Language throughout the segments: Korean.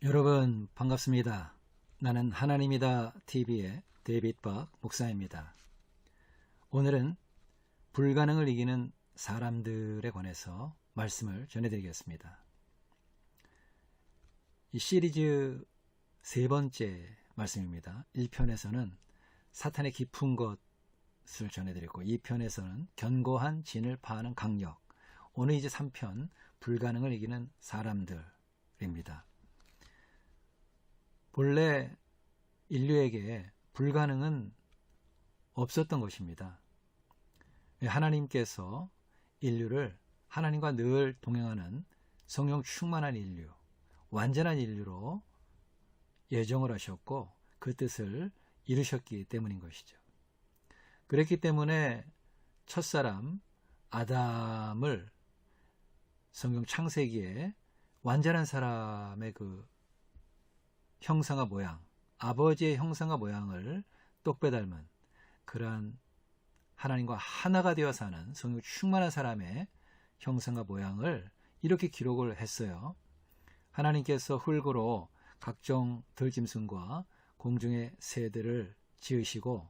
여러분 반갑습니다. 나는 하나님이다 TV의 데이빗 박 목사입니다. 오늘은 불가능을 이기는 사람들에 관해서 말씀을 전해드리겠습니다. 이 시리즈 세 번째 말씀입니다. 1편에서는 사탄의 깊은 것을 전해드렸고 2편에서는 견고한 진을 파하는 강력, 오늘 이제 3편 불가능을 이기는 사람들입니다. 본래 인류에게 불가능은 없었던 것입니다. 하나님께서 인류를 하나님과 늘 동행하는 성령 충만한 인류, 완전한 인류로 예정을 하셨고 그 뜻을 이루셨기 때문인 것이죠. 그렇기 때문에 첫사람 아담을 성경 창세기에 완전한 사람의 그 형상과 모양, 아버지의 형상과 모양을 똑 빼닮은 그러한 하나님과 하나가 되어 사는 성령 충만한 사람의 형상과 모양을 이렇게 기록을 했어요. 하나님께서 흙으로 각종 들짐승과 공중의 새들을 지으시고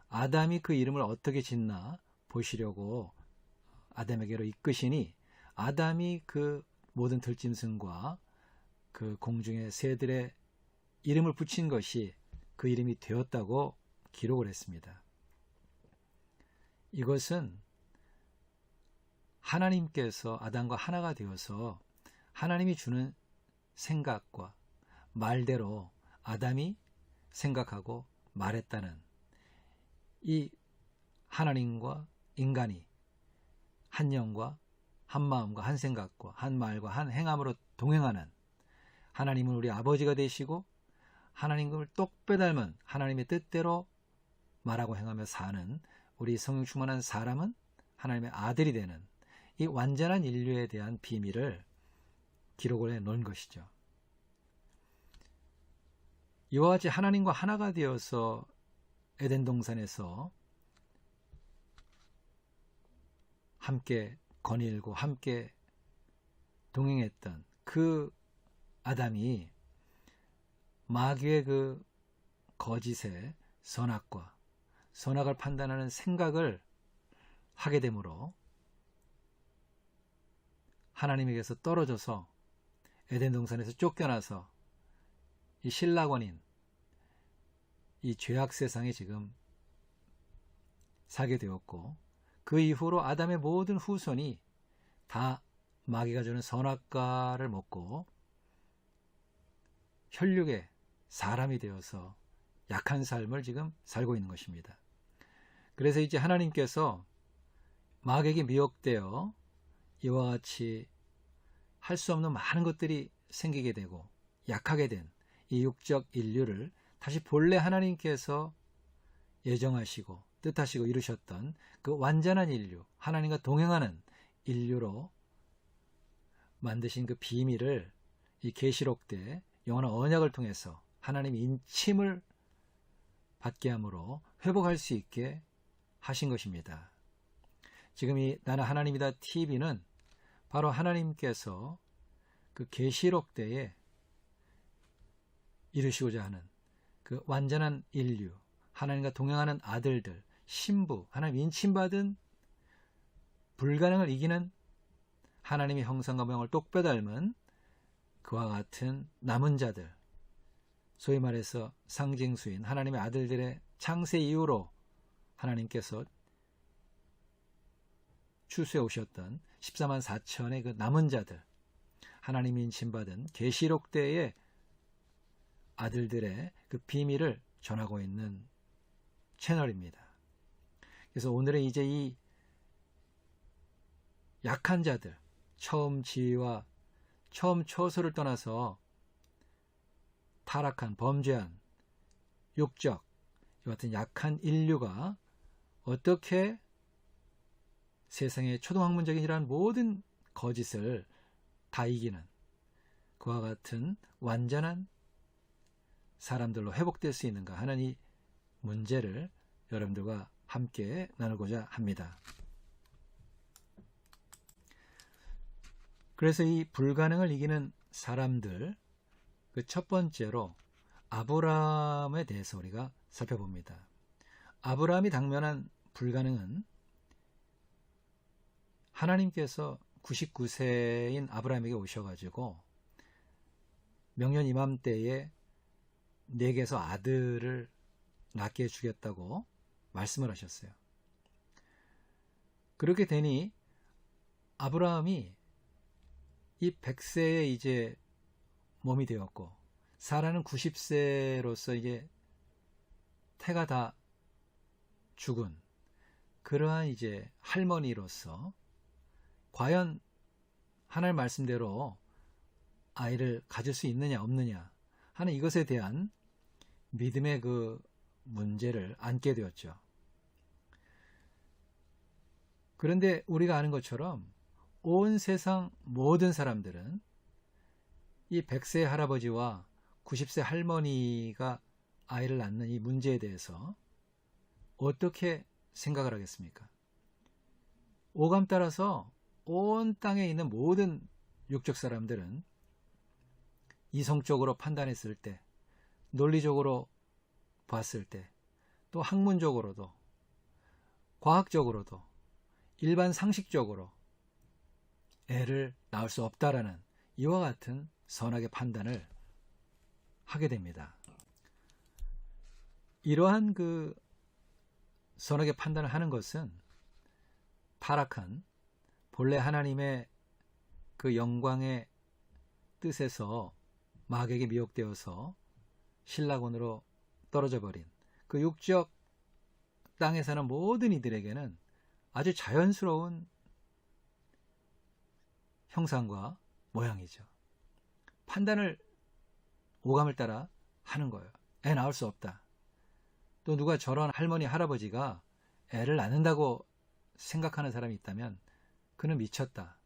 아담이 그 이름을 어떻게 짓나 보시려고 아담에게로 이끄시니 아담이 그 모든 들짐승과 그 공중의 새들의 이름을 붙인 것이 그 이름이 되었다고 기록을 했습니다. 이것은 하나님께서 아담과 하나가 되어서 하나님이 주는 생각과 말대로 아담이 생각하고 말했다는 이 하나님과 인간이 한 영과 한 마음과 한 생각과 한 말과 한 행함으로 동행하는, 하나님은 우리 아버지가 되시고 하나님을 똑 빼닮은 하나님의 뜻대로 말하고 행하며 사는 우리 성령 충만한 사람은 하나님의 아들이 되는 이 완전한 인류에 대한 비밀을 기록을 해 놓은 것이죠. 이와 같이 하나님과 하나가 되어서 에덴 동산에서 함께 거닐고 함께 동행했던 그 아담이 마귀의 그 거짓의 선악과 선악을 판단하는 생각을 하게 되므로 하나님에게서 떨어져서 에덴 동산에서 쫓겨나서 이 신락원인 이 죄악 세상에 지금 살게 되었고, 그 이후로 아담의 모든 후손이 다 마귀가 주는 선악과를 먹고 혈육의 사람이 되어서 약한 삶을 지금 살고 있는 것입니다. 그래서 이제 하나님께서 마귀에게 미혹되어 이와 같이 할 수 없는 많은 것들이 생기게 되고 약하게 된 이 육적 인류를 다시 본래 하나님께서 예정하시고 뜻하시고 이루셨던 그 완전한 인류, 하나님과 동행하는 인류로 만드신 그 비밀을 이 계시록 때 영원한 언약을 통해서 하나님 인침을 받게 함으로 회복할 수 있게 하신 것입니다. 지금 이 나는 하나님이다 TV는 바로 하나님께서 그 계시록 때에 이루시고자 하는 그 완전한 인류, 하나님과 동행하는 아들들, 신부, 하나님 인침받은 불가능을 이기는 하나님의 형상과 모양을 똑 빼닮은 그와 같은 남은 자들, 소위 말해서 상징수인 하나님의 아들들의 창세 이후로 하나님께서 추수해 오셨던 14만 4천의 그 남은 자들, 하나님이 인침받은 계시록 때의 아들들의 그 비밀을 전하고 있는 채널입니다. 그래서 오늘은 이제 이 약한 자들, 처음 지위와 처음 처소를 떠나서 타락한, 범죄한, 육적, 이 같은 약한 인류가 어떻게 세상의 초등학문적인 이러한 모든 거짓을 다 이기는 그와 같은 완전한 사람들로 회복될 수 있는가 하는 이 문제를 여러분들과 함께 나누고자 합니다. 그래서 이 불가능을 이기는 사람들, 그 첫 번째로 아브라함에 대해서 우리가 살펴봅니다. 아브라함이 당면한 불가능은 하나님께서 99세인 아브라함에게 오셔가지고 명년 이맘때에 내게서 아들을 낳게 해주겠다고 말씀을 하셨어요. 그렇게 되니 아브라함이 이 100세에 이제 몸이 되었고 사라는 90세로서 이제 태가 다 죽은 그러한 이제 할머니로서 과연 하나님 말씀대로 아이를 가질 수 있느냐 없느냐 하는 이것에 대한 믿음의 그 문제를 안게 되었죠. 그런데 우리가 아는 것처럼 온 세상 모든 사람들은 이 100세 할아버지와 90세 할머니가 아이를 낳는 이 문제에 대해서 어떻게 생각을 하겠습니까? 오감 따라서 온 땅에 있는 모든 육적 사람들은 이성적으로 판단했을 때, 논리적으로 봤을 때, 또 학문적으로도, 과학적으로도, 일반 상식적으로 애를 낳을 수 없다라는 이와 같은 선악의 판단을 하게 됩니다. 이러한 그 선악의 판단을 하는 것은 타락한 본래 하나님의 그 영광의 뜻에서 마귀에게 미혹되어서 신라곤으로 떨어져 버린 그 육적 땅에 사는 모든 이들에게는 아주 자연스러운 형상과 모양이죠. 판단을 오감을 따라 하는 거예요. 애 낳을 수 없다. 또 누가 저런 할머니 할아버지가 애를 낳는다고 생각하는 사람이 있다면 그는 미쳤다.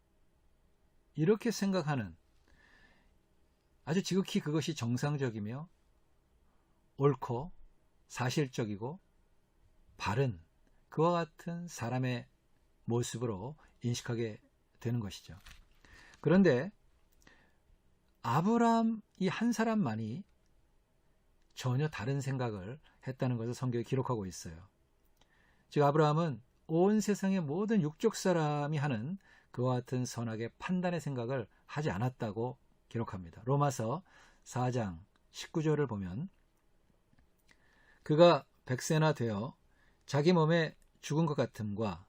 이렇게 생각하는 아주 지극히 그것이 정상적이며 옳고 사실적이고 바른 그와 같은 사람의 모습으로 인식하게 되는 것이죠. 그런데 아브라함 이 한 사람만이 전혀 다른 생각을 했다는 것을 성경에 기록하고 있어요. 즉 아브라함은 온 세상의 모든 육적 사람이 하는 그와 같은 선악의 판단의 생각을 하지 않았다고 기록합니다. 로마서 4장 19절을 보면 그가 100세나 되어 자기 몸에 죽은 것 같음과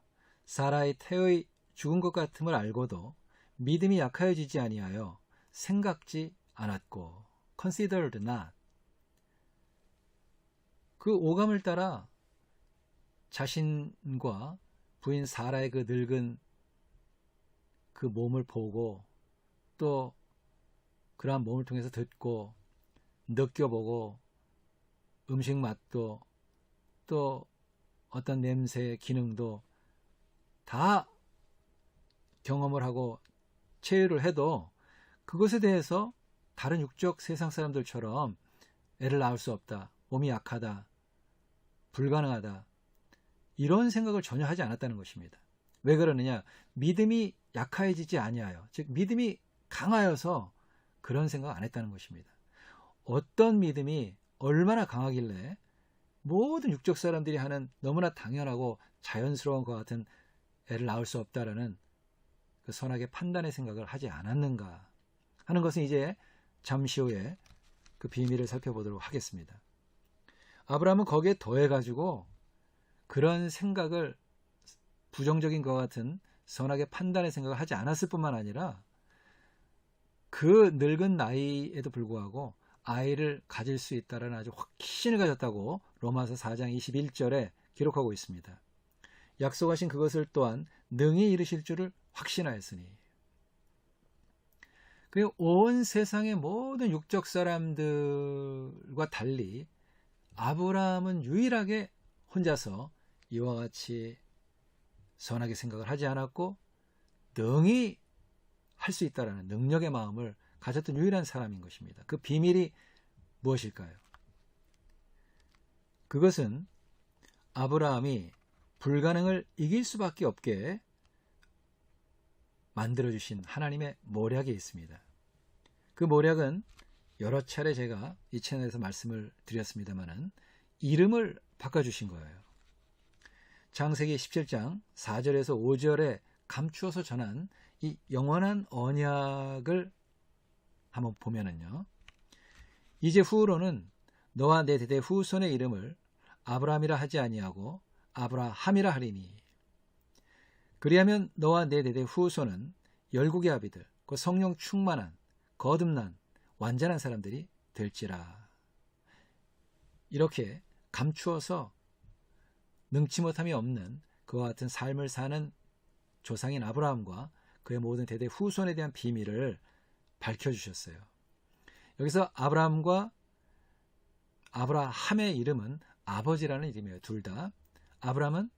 사라의 태의 죽은 것 같음을 알고도 믿음이 약하여지지 아니하여 생각지 않았고 considered not 그 오감을 따라 자신과 부인 사라의 그 늙은 그 몸을 보고 또 그러한 몸을 통해서 듣고 느껴보고 음식 맛도 또 어떤 냄새의 기능도 다 경험을 하고 체유를 해도 그것에 대해서 다른 육적 세상 사람들처럼 애를 낳을 수 없다, 몸이 약하다, 불가능하다 이런 생각을 전혀 하지 않았다는 것입니다. 왜 그러느냐? 믿음이 약해지지 아니하여 즉 믿음이 강하여서 그런 생각 안 했다는 것입니다. 어떤 믿음이 얼마나 강하길래 모든 육적 사람들이 하는 너무나 당연하고 자연스러운 것 같은 애를 낳을 수 없다라는 그 선악의 판단의 생각을 하지 않았는가 하는 것은 이제 잠시 후에 그 비밀을 살펴보도록 하겠습니다. 아브라함은 거기에 더해가지고 그런 생각을 부정적인 것 같은 선악의 판단의 생각을 하지 않았을 뿐만 아니라 그 늙은 나이에도 불구하고 아이를 가질 수 있다라는 아주 확신을 가졌다고 로마서 4장 21절에 기록하고 있습니다. 약속하신 그것을 또한 능히 이루실 줄을 확신하였으니 그리고 온 세상의 모든 육적 사람들과 달리 아브라함은 유일하게 혼자서 이와 같이 선하게 생각을 하지 않았고 능히 할 수 있다라는 능력의 마음을 가졌던 유일한 사람인 것입니다. 그 비밀이 무엇일까요? 그것은 아브라함이 불가능을 이길 수밖에 없게 만들어주신 하나님의 모략에 있습니다. 그 모략은 여러 차례 제가 이 채널에서 말씀을 드렸습니다만은 이름을 바꿔주신 거예요. 창세기 17장 4절에서 5절에 감추어서 전한 이 영원한 언약을 한번 보면은요. 이제 후로는 너와 내 대대 후손의 이름을 아브라함이라 하지 아니하고 아브라함이라 하리니 그리하면 너와 내 대대 후손은 열국의 아비들 그 성령 충만한 거듭난 완전한 사람들이 될지라. 이렇게 감추어서 능치 못함이 없는 그와 같은 삶을 사는 조상인 아브라함과 그의 모든 대대 후손에 대한 비밀을 밝혀주셨어요. 여기서 아브라함과 아브라함의 이름은 아버지라는 이름이에요. 둘 다. 아브라함은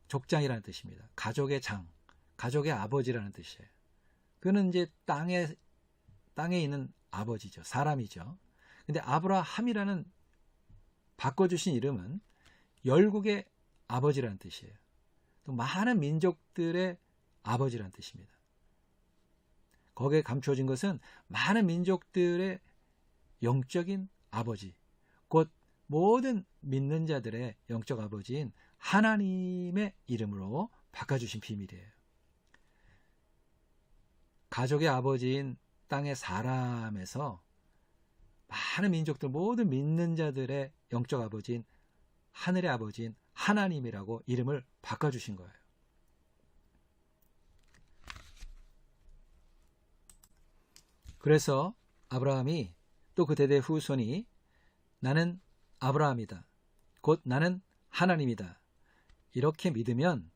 족장이라는 뜻입니다. 가족의 장, 가족의 아버지라는 뜻이에요. 그는 이제 땅에 있는 아버지죠. 사람이죠. 근데 아브라함이라는 바꿔주신 이름은 열국의 아버지라는 뜻이에요. 또 많은 민족들의 아버지라는 뜻입니다. 거기에 감추어진 것은 많은 민족들의 영적인 아버지, 곧 모든 믿는 자들의 영적 아버지인 하나님의 이름으로 바꿔주신 비밀이에요. 가족의 아버지인 땅의 사람에서 많은 민족들, 모든 믿는 자들의 영적 아버지인 하늘의 아버지인 하나님이라고 이름을 바꿔주신 거예요. 그래서 아브라함이 또 그 대대 후손이 나는 아브라함이다. 곧 나는 하나님이다. 이렇게 믿으면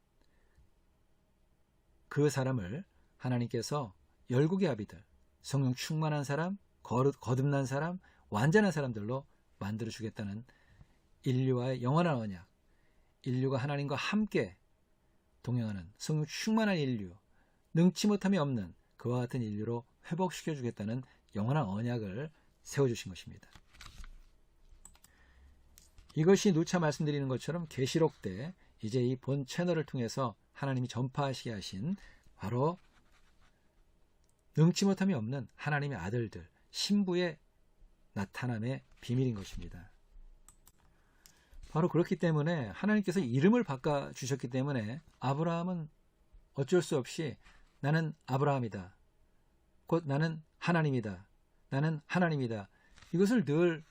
그 사람을 하나님께서 열국의 아비들, 성령 충만한 사람, 거듭난 사람, 완전한 사람들로 만들어주겠다는 인류와의 영원한 언약, 인류가 하나님과 함께 동행하는 성령 충만한 인류, 능치 못함이 없는 그와 같은 인류로 회복시켜주겠다는 영원한 언약을 세워주신 것입니다. 이것이 누차 말씀드리는 것처럼 계시록 때 이제 이 본 채널을 통해서 하나님이 전파하시게 하신 바로 능치 못함이 없는 하나님의 아들들, 신부의 나타남의 비밀인 것입니다. 바로 그렇기 때문에 하나님께서 이름을 바꿔주셨기 때문에 아브라함은 어쩔 수 없이 나는 아브라함이다. 곧 나는 하나님이다. 나는 하나님이다. 이것을 늘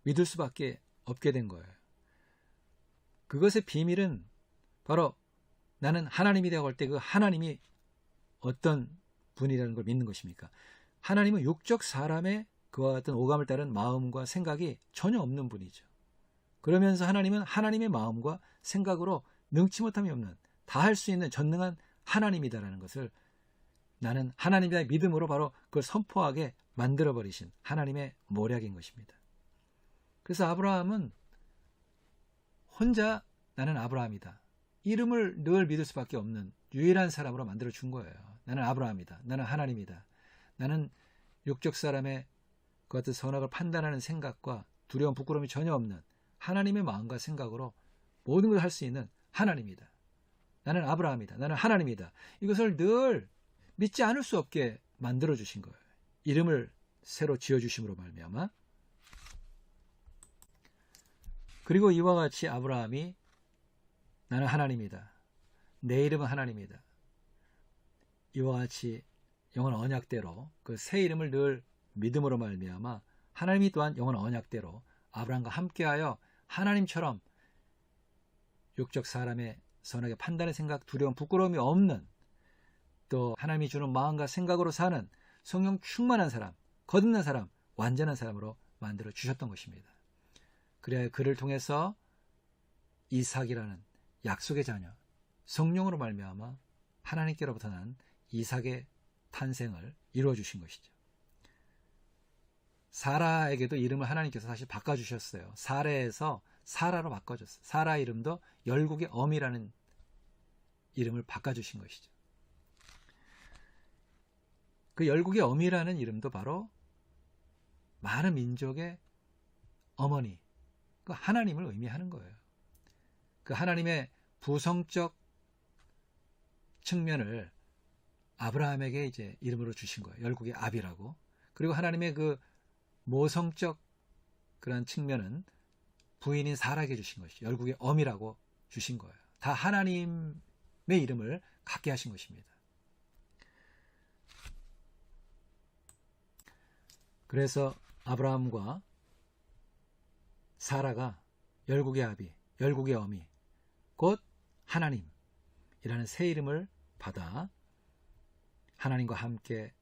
믿을 수밖에 없게 된 거예요. 그것의 비밀은 바로 나는 하나님이라고 할 때 그 하나님이 어떤 분이라는 걸 믿는 것입니까? 하나님은 육적 사람의 그와 같은 오감을 따른 마음과 생각이 전혀 없는 분이죠. 그러면서 하나님은 하나님의 마음과 생각으로 능치 못함이 없는 다 할 수 있는 전능한 하나님이다라는 것을 나는 하나님의 믿음으로 바로 그걸 선포하게 만들어버리신 하나님의 모략인 것입니다. 그래서 아브라함은 혼자 나는 아브라함이다. 이름을 늘 믿을 수밖에 없는 유일한 사람으로 만들어준 거예요. 나는 아브라함이다. 나는 하나님이다. 나는 육적 사람의 그 같은 선악을 판단하는 생각과 두려움, 부끄러움이 전혀 없는 하나님의 마음과 생각으로 모든 걸 할 수 있는 하나님이다. 나는 아브라함이다. 나는 하나님이다. 이것을 늘 믿지 않을 수 없게 만들어주신 거예요. 이름을 새로 지어주심으로 말미암아. 그리고 이와 같이 아브라함이 나는 하나님이다. 내 이름은 하나님이다. 이와 같이 영원한 언약대로 그 새 이름을 늘 믿음으로 말미암아 하나님이 또한 영원한 언약대로 아브라함과 함께하여 하나님처럼 육적 사람의 선하게 판단의 생각, 두려움, 부끄러움이 없는 또 하나님이 주는 마음과 생각으로 사는 성령 충만한 사람, 거듭난 사람, 완전한 사람으로 만들어 주셨던 것입니다. 그래야 그를 통해서 이삭이라는 약속의 자녀, 성령으로 말미암아 하나님께로부터 난 이삭의 탄생을 이루어 주신 것이죠. 사라에게도 이름을 하나님께서 다시 바꿔주셨어요. 사레에서 사라로 바꿔줬어요. 사라 이름도 열국의 어미라는 이름을 바꿔주신 것이죠. 그 열국의 어미라는 이름도 바로 많은 민족의 어머니, 그 하나님을 의미하는 거예요. 그 하나님의 부성적 측면을 아브라함에게 이제 이름으로 주신 거예요. 열국의 아비라고. 그리고 하나님의 그 모성적 그런 측면은 부인인 사라에게 주신 것이 열국의 어미라고 주신 거예요. 다 하나님의 이름을 갖게 하신 것입니다. 그래서 아브라함과 사라가 열국의 아비, 열국의 어미, 곧 하나님이라는 새 이름을 받아 하나님과 함께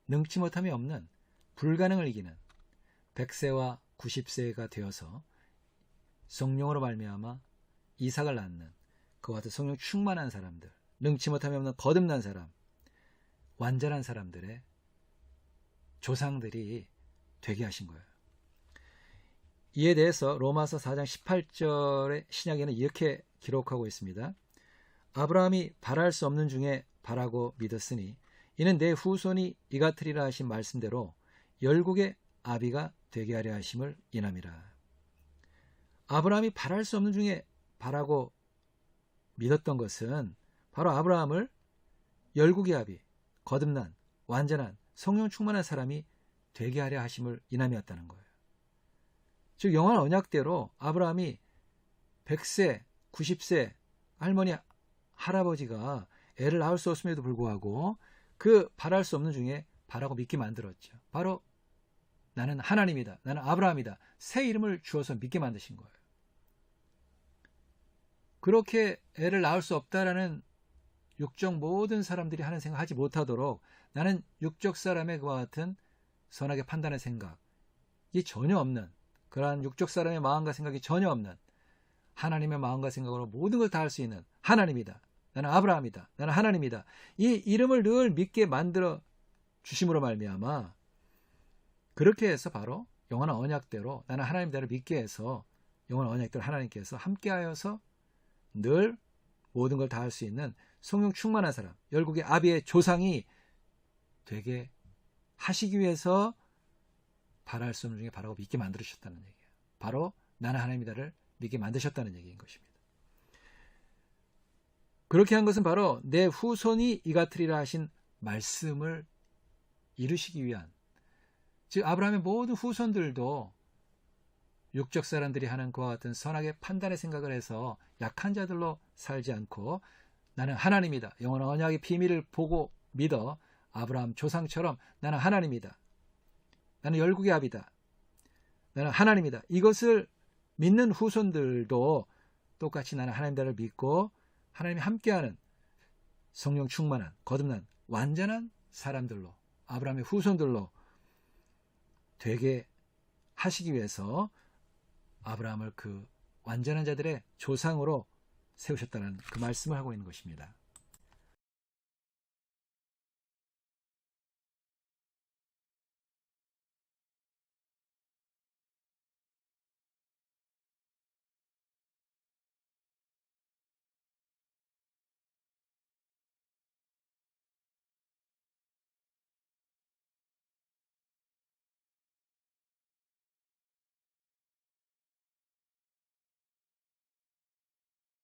능치 못함이 없는 불가능을 이기는 100세와 90세가 되어서 성령으로 말미암아 이삭을 낳는 그와 같은 성령 충만한 사람들, 능치 못함이 없는 거듭난 사람, 완전한 사람들의 조상들이 되게 하신 거예요. 이에 대해서 로마서 4장 18절의 신약에는 이렇게 기록하고 있습니다. 아브라함이 바랄 수 없는 중에 바라고 믿었으니 이는 내 후손이 이같으리라 하신 말씀대로 열국의 아비가 되게 하려 하심을 인함이라. 아브라함이 바랄 수 없는 중에 바라고 믿었던 것은 바로 아브라함을 열국의 아비, 거듭난, 완전한, 성령 충만한 사람이 되게 하려 하심을 인함이었다는 거예요. 즉 영원 언약대로 아브라함이 100세, 90세 할머니, 할아버지가 애를 낳을 수 없음에도 불구하고 그 바랄 수 없는 중에 바라고 믿게 만들었죠. 바로 나는 하나님이다. 나는 아브라함이다. 새 이름을 주어서 믿게 만드신 거예요. 그렇게 애를 낳을 수 없다라는 육적 모든 사람들이 하는 생각 하지 못하도록 나는 육적 사람의 그와 같은 선하게 판단의 생각이 전혀 없는, 그러한 육적 사람의 마음과 생각이 전혀 없는 하나님의 마음과 생각으로 모든 걸 다 할 수 있는 하나님이다. 나는 아브라함이다. 나는 하나님이다. 이 이름을 늘 믿게 만들어 주심으로 말미암아 그렇게 해서 바로 영원한 언약대로 나는 하나님대로 믿게 해서 영원한 언약대로 하나님께서 함께하여서 늘 모든 걸 다 할 수 있는 성령 충만한 사람, 열국의 아비의 조상이 되게 하시기 위해서 바랄 수 없는 중에 바라고 믿게 만들으셨다는 얘기예요. 바로 나는 하나님이다를 믿게 만드셨다는 얘기인 것입니다. 그렇게 한 것은 바로 내 후손이 이같으리라 하신 말씀을 이루시기 위한, 즉 아브라함의 모든 후손들도 육적 사람들이 하는 그와 같은 선하게 판단의 생각을 해서 약한 자들로 살지 않고 나는 하나님이다. 영원한 언약의 비밀을 보고 믿어 아브라함 조상처럼 나는 하나님이다. 나는 열국의 아비다. 나는 하나님이다. 이것을 믿는 후손들도 똑같이 나는 하나님다를 믿고 하나님이 함께하는 성령 충만한 거듭난 완전한 사람들로, 아브라함의 후손들로 되게 하시기 위해서 아브라함을 그 완전한 자들의 조상으로 세우셨다는 그 말씀을 하고 있는 것입니다.